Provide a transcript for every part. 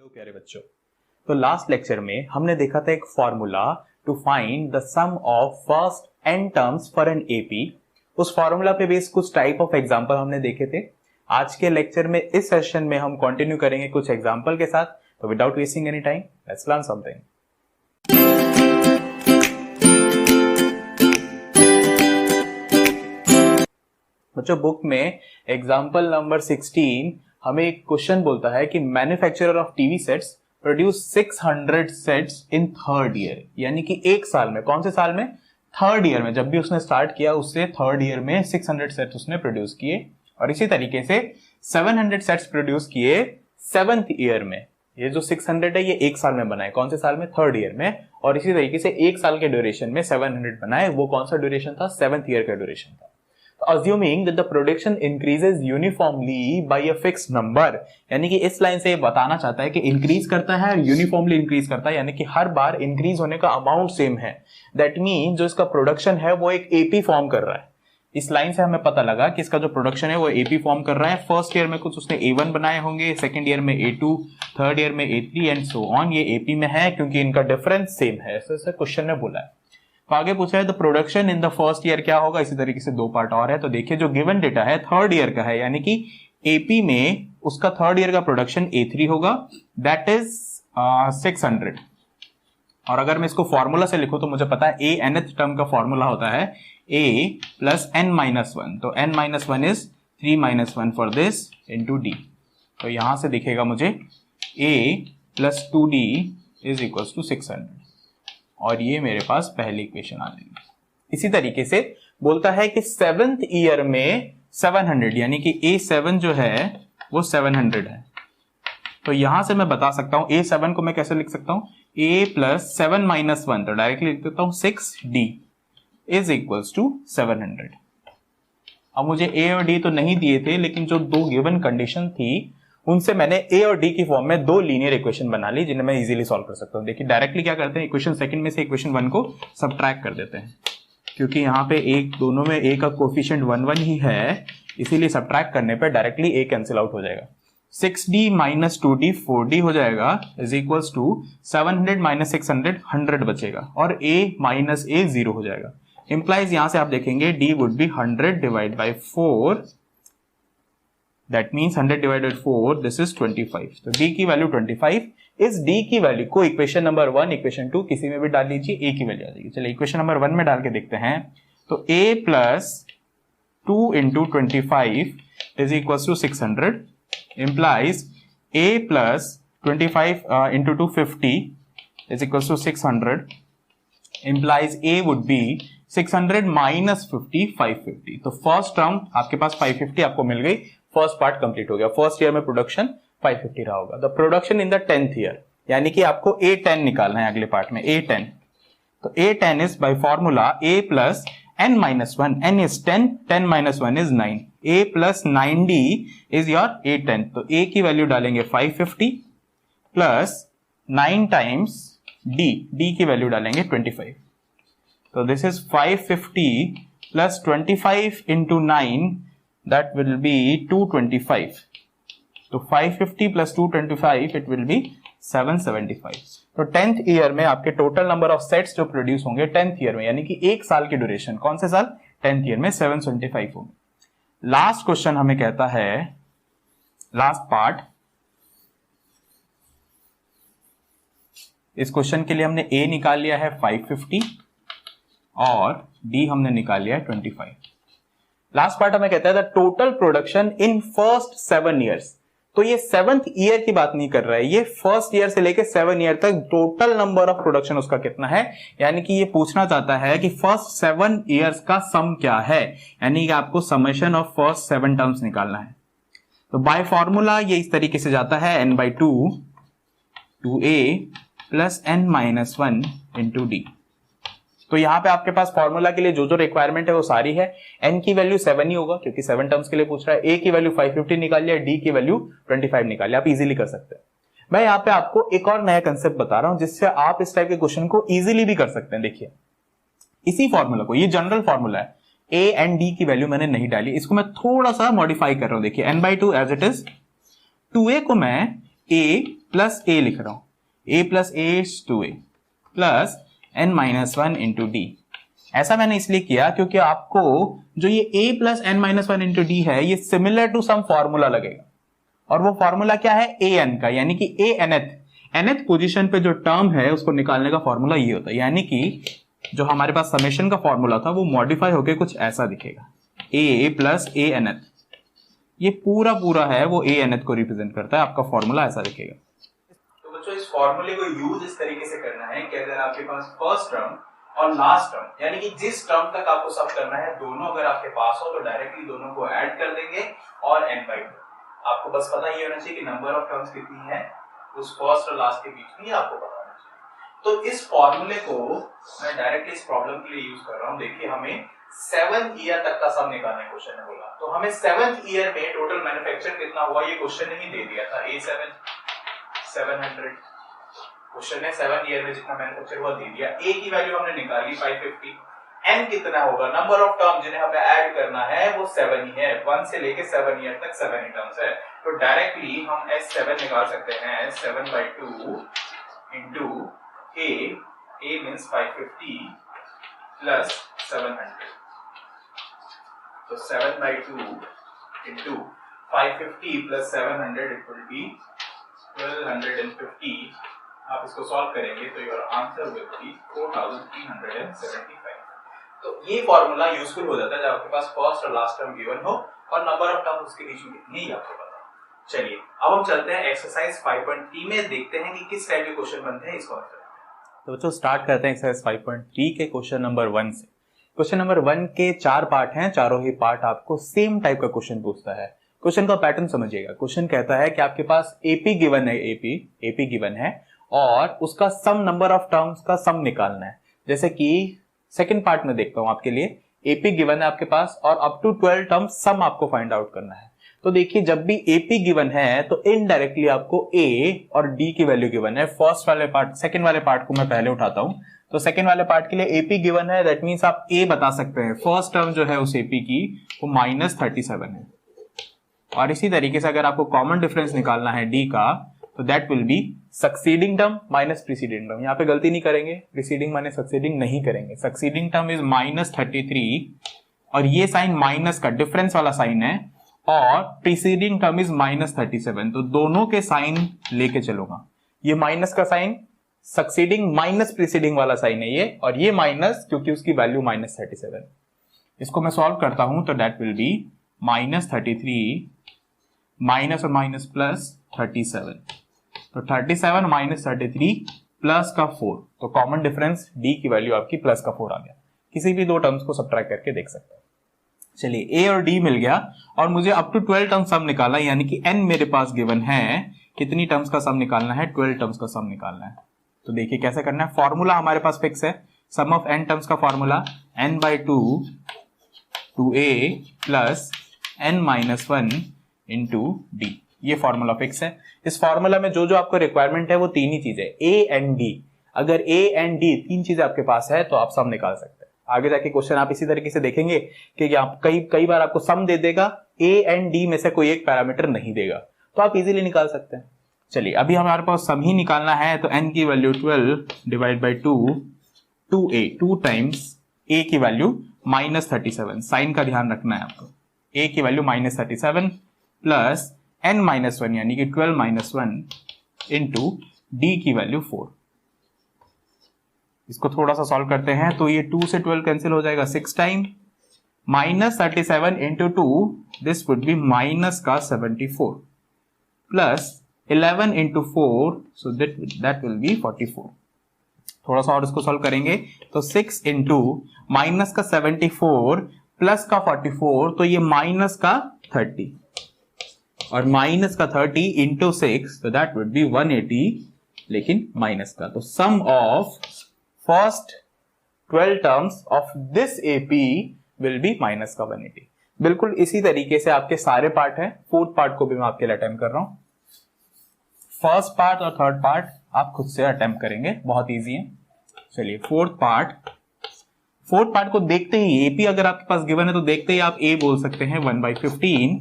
Hello प्यारे बच्चों। तो लास्ट लेक्चर में हमने देखा था एक formula to find the sum of first n terms for an AP. उस फॉर्मूला पे बेस्ड कुछ टाइप ऑफ एग्जांपल हमने देखे थे। आज के लेक्चर में इस सेशन में हम कंटिन्यू करेंगे कुछ एग्जांपल के साथ। तो without wasting any time let's learn something. बच्चों बुक में एग्जांपल नंबर 16 हमें एक क्वेश्चन बोलता है कि manufacturer of TV sets produce 600 sets in third year, यानी कि एक साल में। कौन से साल में? थर्ड ईयर में। जब भी उसने स्टार्ट किया उससे थर्ड ईयर में 600 सेट्स उसने प्रोड्यूस किए, और इसी तरीके से 700 सेट्स प्रोड्यूस किए सेवंथ ईयर में। ये जो 600 है ये एक साल में बनाए। कौन से साल में? थर्ड ईयर में। और इसी तरीके से एक साल के ड्यूरेशन में 700 बनाए। वो कौन सा ड्यूरेशन था? सेवंथ ईयर का ड्यूरेशन था। Assuming that the production increases uniformly by a fixed number, यानी कि इस लाइन से ये बताना चाहता है कि इंक्रीज करता है, यूनिफॉर्मली इंक्रीज करता है, यानी कि हर बार इंक्रीज होने का अमाउंट सेम है। दैट मीन जो इसका प्रोडक्शन है वो एक एपी फॉर्म कर रहा है। इस लाइन से हमें पता लगा कि इसका जो प्रोडक्शन है वो एपी फॉर्म कर रहा है। फर्स्ट ईयर में कुछ उसने A1 बनाए होंगे, सेकंड ईयर में A2, थर्ड ईयर में A3 एंड सो ऑन। ये एपी में है क्योंकि इनका डिफरेंस सेम है, ऐसे क्वेश्चन में बोला है। तो आगे पूछा है the production in the first year क्या होगा। इसी तरीके से दो पार्ट और है। तो देखिए जो गिवन डेटा है थर्ड ईयर का है, यानी कि एपी में उसका थर्ड ईयर का प्रोडक्शन A3 होगा, दैट इज 600। और अगर मैं इसको फॉर्मूला से लिखूं तो मुझे पता है a nth टर्म का फॉर्मूला होता है a प्लस n-1। तो n-1 is 3-1 for this into d। तो यहां से दिखेगा मुझे a plus 2d is equal to 600, और ये मेरे पास पहली इक्वेशन आ जाएगी। इसी तरीके से बोलता है कि सेवंथ ईयर में 700, यानी कि A7 जो है वो 700 है। तो यहां से मैं बता सकता हूं A7 को मैं कैसे लिख सकता हूं? A प्लस 7-1, तो डायरेक्टली लिख देता हूं 6D इज इक्वल्स टू 700। अब मुझे A और D तो नहीं दिए थे, लेकिन जो दो गिवन कंडीशन थी उनसे मैंने A और D की फॉर्म में दो लीनियर इक्वेशन बना ली, जिन्हें मैं इजीली सॉल्व कर सकता हूं। देखिए डायरेक्टली क्या करते हैं, इक्वेशन सेकंड में से इक्वेशन 1 को सबट्रैक्ट कर देते हैं, क्योंकि यहाँ पे एक दोनों में A का कोफिशिएंट 1-1 ही है, इसीलिए सबट्रैक्ट करने पे डायरेक्टली A कैंसिल आउट हो जाएगा। 6D माइनस 2D 4D हो जाएगा इज इक्वल्स टू 700 माइनस 600 100 बचेगा, और A माइनस A 0 हो जाएगा। इंप्लाइज यहां से आप देखेंगे D would be 100 divide by 4, that means 100 divided 4, this is 25। तो D की वैल्यू 25। इस D की वैल्यू को इक्वेशन नंबर 1, इक्वेशन 2 किसी में भी डाल लीजिए, A की वैल्यू आ जाएगी। चलिए इक्वेशन नंबर 1 में डाल के देखते हैं। तो A plus 2 into 25 is equal to 600 implies A plus 25 into 250 is equal to 600 implies A would be 600 minus 50 550। तो फर्स्ट टर्म आपके पास 550 आपको मिल गई। फर्स्ट पार्ट कंप्लीट हो गया। फर्स्ट ईयर में प्रोडक्शन 550 रहा होगा। The production in the 10th year, यानी कि आपको A10 निकालना है अगले पार्ट में। A10, तो A10 is by formula A plus n-1, n is 10, 10 minus 1 is 9। A plus 9D is your A10। तो A की वैल्यू डालेंगे 550 प्लस 9 टाइम्स D की वैल्यू डालेंगे 25। तो this is 550 plus 25 into 9, that will be 225। तो 550 plus 225 it will be 775। तो 10th year में आपके टोटल नंबर ऑफ सेट्स जो प्रोड्यूस होंगे 10th ईयर में, यानी कि एक साल की ड्यूरेशन, कौन से साल? 10th ईयर में 775 होंगे। लास्ट क्वेश्चन हमें कहता है, लास्ट पार्ट, इस क्वेश्चन के लिए हमने A निकाल लिया है 550 और D हमने निकाल लिया है 25। लास्ट पार्ट हमें कहता है the total production in first 7 years. तो ये 7th ईयर की बात नहीं कर रहा है, ये फर्स्ट ईयर से लेके 7 ईयर तक टोटल नंबर ऑफ प्रोडक्शन उसका कितना है। यानी कि ये पूछना चाहता है कि फर्स्ट 7 ईयर्स का सम क्या है, यानी कि आपको समेशन ऑफ फर्स्ट 7 टर्म्स निकालना है। तो बाय फॉर्मूला ये इस तरीके से जाता है n/2 2A plus n-1 into D। तो यहां पे आपके पास फॉर्मूला के लिए जो जो रिक्वायरमेंट है वो सारी है। n की वैल्यू 7 ही होगा क्योंकि 7 टर्म्स के लिए पूछ रहा है। A की वैल्यू 550 निकाल लिया, D की वैल्यू 25 निकाल लिया। आप इजीली कर सकते हैं। मैं यहाँ पे आपको एक और नया कंसेप्ट बता रहा हूं जिससे आप इस टाइप के क्वेश्चन को इजीली भी कर सकते हैं। देखिए इसी फॉर्मूला को, ये जनरल फॉर्मूला है, A एंड D की वैल्यू मैंने नहीं डाली, इसको मैं थोड़ा सा मॉडिफाई कर रहा हूं। देखिए n/2 as it is, 2A को मैं A प्लस ए लिख रहा हूं, a plus A is 2a plus n-1 into D. ऐसा मैंने इसलिए किया क्योंकि आपको जो ये a plus n-1 into D है ये सिमिलर टू सम फॉर्मूला लगेगा, और वो फॉर्मूला क्या है, an का, यानी कि a nth पोजीशन पे जो टर्म है उसको निकालने का फॉर्मूला ये होता है। यानी कि जो हमारे पास समेशन का फॉर्मूला था वो मॉडिफाई होकर कुछ ऐसा दिखेगा, a प्लस a nth, ये पूरा है वो a nth को रिप्रेजेंट करता है, आपका फॉर्मूला ऐसा दिखेगा। तो बच्चों इस फॉर्मूले को यूज इस तरीके से करना है कि अगर आपके पास फर्स्ट टर्म और लास्ट टर्म, यानी कि जिस टर्म तक आपको सब करना है, दोनों अगर आपके पास हो तो डायरेक्टली दोनों को ऐड कर देंगे और n/2। आपको बस पता ही होना चाहिए कि नंबर ऑफ टर्म्स कितनी है उस फर्स्ट और लास्ट के बीच में, आपको पता होना चाहिए। तो इस फॉर्मूले को मैं डायरेक्टली इस प्रॉब्लम के लिए यूज कर रहा हूं। देखिए हमें 7th ईयर तक का सम निकालना है, क्वेश्चन ने बोला। तो हमें 7th ईयर में टोटल मैन्युफैक्चर कितना हुआ ये क्वेश्चन ने ही दे दिया था, A7 700। क्वेश्चन ने 7 ईयर में जितना मैन्युफैक्चर हुआ दे दिया। A की वैल्यू हमने निकाली 550। n कितना होगा, नंबर ऑफ टर्म जिन्हें हमें ऐड करना है वो 7 ही है, 1 से लेके 7 ईयर तक 7 ही टर्म्स है। तो डायरेक्टली हम S7 निकाल सकते हैं 7/2 इंटू a मींस 550 प्लस 700। तो 7/2 into 550 plus 700 it will be 1250। आप इसको सॉल्व करेंगे तो योर आंसर विल बी 4375। तो ये फॉर्मूला यूजफुल हो जाता है जब आपके पास फर्स्ट और लास्ट टर्म गिवन हो और नंबर ऑफ टर्म उसके बीच में कितनी है आपको पता हो। चलिए अब हम चलते हैं एक्सरसाइज 5.3 में, देखते हैं कि किस टाइप के क्वेश्चन बनते हैं इसको। तो बच्चों स्टार्ट करते हैं एक्सरसाइज 5.3 के क्वेश्चन नंबर 1 से। क्वेश्चन नंबर 1 के 4 पार्ट हैं, चारों ही पार्ट आपको सेम टाइप का क्वेश्चन पूछता है। क्वेश्चन का पैटर्न समझिएगा। क्वेश्चन कहता है कि आपके पास एपी गिवन है, एपी गिवन है और उसका सम नंबर ऑफ टर्म्स का सम निकालना है। जैसे कि सेकंड पार्ट में देखता हूं आपके लिए, एपी गिवन है आपके पास और अप टू 12 टर्म्स सम आपको फाइंड आउट करना है। तो देखिए जब भी एपी गिवन है तो इनडायरेक्टली आपको ए और डी की वैल्यू गिवन है। फर्स्ट वाले पार्ट, सेकंड वाले पार्ट को मैं पहले उठाता हूं। तो सेकंड वाले पार्ट के लिए एपी गिवन है, दैट मींस आप ए बता सकते हैं। फर्स्ट टर्म जो है उस एपी की वो -37 है। और इसी तरीके से अगर आपको कॉमन डिफरेंस निकालना है डी का तो that will be succeeding term minus preceding term. यहाँ पे गलती नहीं करेंगे, प्रीसीडिंग माइनस सक्सीडिंग नहीं करेंगे। सक्सीडिंग टर्म इज -33 और ये साइन माइनस का डिफरेंस वाला साइन है और प्रीसीडिंग टर्म इज -37। तो दोनों के साइन लेके चलूंगा। ये माइनस का साइन सक्सीडिंग माइनस प्रीसीडिंग वाला साइन है ये, और ये माइनस क्योंकि उसकी वैल्यू -37। इसको मैं सॉल्व करता हूं तो दैट विल बी -33 माइनस और माइनस प्लस 37। तो 37 माइनस 33 प्लस का 4, तो कॉमन डिफरेंस डी की वैल्यू आपकी प्लस का 4 आ गया। किसी भी दो टर्म्स को सब्ट्रैक्ट करके देख सकते हैं। चलिए ए और डी मिल गया और मुझे अप टू 12 टर्म सम निकालना है, यानी कि एन मेरे पास गिवन है। कितनी टर्म्स का सम निकालना है, 12 टर्म्स का सम निकालना है। तो देखिए कैसे करना है। फॉर्मूला हमारे पास फिक्स है, सम ऑफ एन टर्म्स का formula n/2 2a plus n-1 into D, ये फॉर्मूला फिक्स है। इस फॉर्मूला में जो जो आपको रिक्वायरमेंट है वो तीन ही चीजें, ए एंड डी। अगर ए एंड डी तीन चीजें आपके पास है तो आप सम निकाल सकते हैं। आगे जाके क्वेश्चन आप इसी तरीके से देखेंगे कि आप कई बार आपको सम दे देगा, ए एंड डी में से कोई एक पैरामीटर नहीं देगा, तो आप इजीली निकाल सकते हैं। चलिए अभी हमारे पास सम ही निकालना है, तो n की value 12 divide by 2a 2 times a की वैल्यू -37। साइन का ध्यान रखना है आपको। a की वैल्यू -37 प्लस n-1 यानी कि 12-1 इंटू डी की वैल्यू 4। इसको थोड़ा सा सॉल्व करते हैं तो ये 2 से 12 कैंसिल हो जाएगा 6 time, -37 into 2 this would be minus का 74 plus 11 into 4 so that will be 44। थोड़ा सा और इसको सॉल्व करेंगे तो 6 इंटू माइनस का 74 प्लस का 44, तो ये माइनस का 30 और माइनस का 30 इंटू 6 तो दैट वुड बी 180, लेकिन माइनस का। तो sum of first 12 terms of this AP will be minus का 180। बिल्कुल इसी तरीके से आपके सारे पार्ट हैं। फोर्थ पार्ट को भी मैं आपके लिए अटेम्प्ट कर रहा हूं। फर्स्ट पार्ट और थर्ड पार्ट आप खुद से अटेम्प्ट करेंगे, बहुत इजी है। चलिए फोर्थ पार्ट को देखते ही एपी अगर आपके पास गिवन है तो देखते ही आप ए बोल सकते हैं 1/15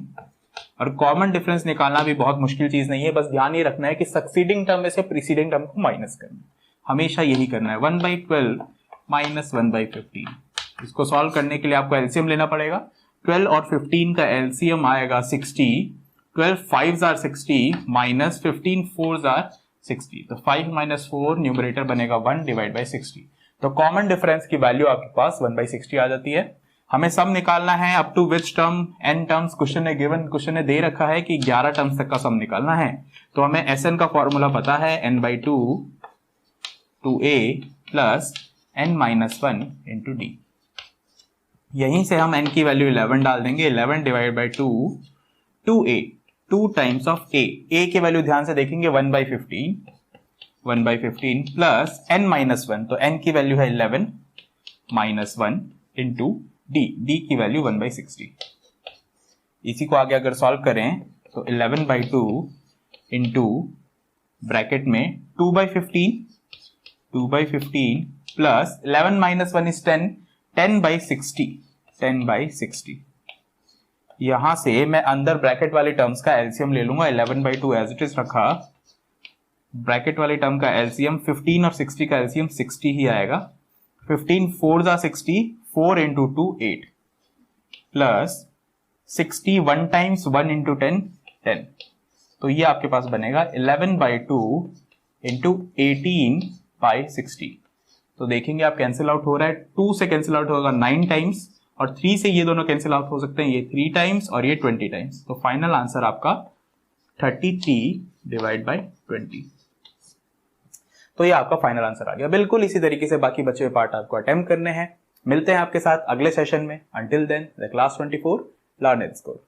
और कॉमन डिफरेंस निकालना भी बहुत मुश्किल चीज नहीं है, बस ध्यान ये रखना है कि सक्सीडिंग टर्म में से प्रीसीडिंग टर्म को माइनस करना है, हमेशा यही करना है। 1/12 माइनस 1/15। इसको सॉल्व करने के लिए आपको एलसीएम लेना पड़ेगा। 12 और 15 का एलसीएम आएगा 60। 12 5s are 60 minus 15 4s are 60, तो 5 माइनस 4 न्यूमरेटर बनेगा 1 डिवाइड बाई 60। तो कॉमन डिफरेंस की वैल्यू आपके पास 1/60 आ जाती है। हमें सम निकालना है up to which term n terms question ने दे रखा है कि 11 टर्म्स तक का सम निकालना है। तो हमें Sn का फॉर्मूला पता है n/2 2a plus n-1 into D. यहीं से हम n की वैल्यू 11 डाल देंगे। 11 divide by 2 2a 2 times of a की वैल्यू ध्यान से देखेंगे 1/15 प्लस n-1, तो n की वैल्यू है 11 माइनस 1 इंटू डी की वैल्यू 1/60। इसी को आगे अगर सॉल्व करें तो 11/2 इंटू ब्रैकेट में 2/15 प्लस 11 माइनस 1 इज 10 10/60। यहां से मैं अंदर ब्रैकेट वाले टर्म्स का एलसीएम ले लूंगा। 11/2 एज इट इज रखा, ब्रैकेट वाले टर्म का एलसीएम 15 और 60 का एलसीएम 60 ही आएगा। 15 4s are 60, 4 into 2 8 plus 60 1 times 1 into 10 10। तो ये आपके पास बनेगा 11/2 इंटू 18/60। तो देखेंगे आप कैंसिल आउट हो रहा है, 2 से कैंसिल आउट होगा 9 टाइम्स और 3 से ये दोनों कैंसिल आउट हो सकते हैं, ये 3 टाइम्स और ये 20 टाइम्स। तो फाइनल आंसर आपका 33 डिवाइड बाई 20। तो ये आपका फाइनल आंसर आ गया। बिल्कुल इसी तरीके से बाकी बचे हुए पार्ट आपको अटेम्प्ट करने हैं। मिलते हैं आपके साथ अगले सेशन में। Until then the class 24 learn and score.